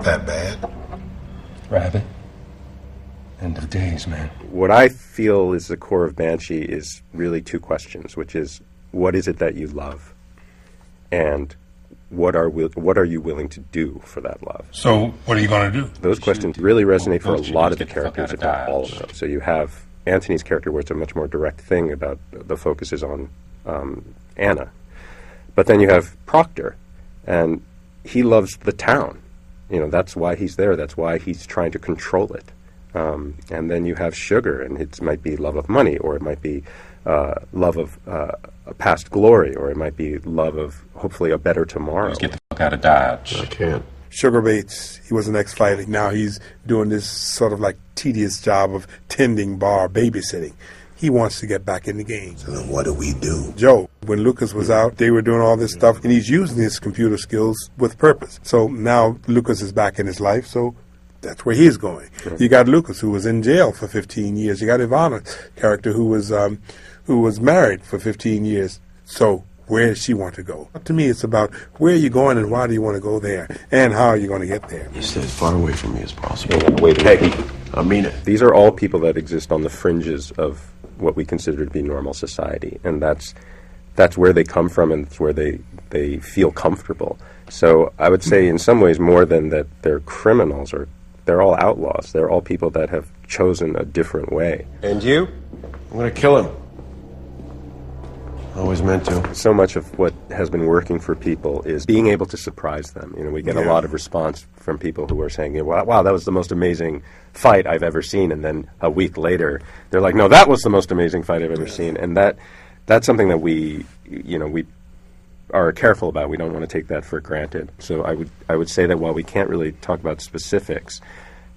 that bad. Rabbit. End of days, man. What I feel is the core of Banshee is really two questions, which is, what is it that you love? And what are you willing to do for that love? So what are you going to do? Those questions really resonate for a lot of the characters, if not all of them. So you have Antony's character, where it's a much more direct thing about the focus is on Anna. But then you have Proctor, and he loves the town. You know, that's why he's there. That's why he's trying to control it. And then you have Sugar, and it might be love of money, or it might be love of a past glory, or it might be love of hopefully a better tomorrow. Let's get the fuck out of Dodge. I can't. Sugar Bates, he was an ex-fighter. Now he's doing this sort of like tedious job of tending bar, babysitting. He wants to get back in the game. So then what do we do? Joe, when Lucas was out, they were doing all this stuff, and he's using his computer skills with purpose. So now Lucas is back in his life, so that's where he's going. Sure. You got Lucas, who was in jail for 15 years. You got Ivana's character, who was married for 15 years. So where does she want to go? To me, it's about where are you going and why do you want to go there, and how are you going to get there? You stay as far away from me as possible. Hey, I mean it. These are all people that exist on the fringes of what we consider to be normal society, and that's where they come from, and it's where they feel comfortable. So I would say in some ways more than that they're criminals, or they're all outlaws. They're all people that have chosen a different way. And you? I'm going to kill him. Always meant to. So much of what has been working for people is being able to surprise them. You know, we get a lot of response from people who are saying, wow, that was the most amazing fight I've ever seen. And then a week later, they're like, no, that was the most amazing fight I've ever seen. And that's something that we are careful about. We don't want to take that for granted. So I would say that while we can't really talk about specifics,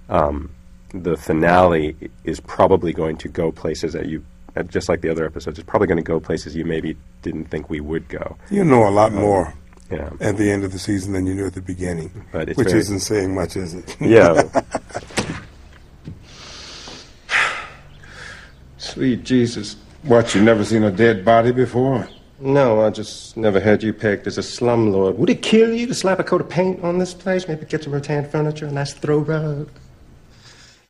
the finale is probably going to go places that you, just like the other episodes, it's probably going to go places you maybe didn't think we would go. You know a lot more Yeah. at the end of the season than you knew at the beginning, But it's which very- isn't saying much, is it? Yeah. Sweet Jesus. What, you never seen a dead body before? No, I just never had you pegged as a slumlord. Would it kill you to slap a coat of paint on this place? Maybe get some rattan furniture, a nice throw rug?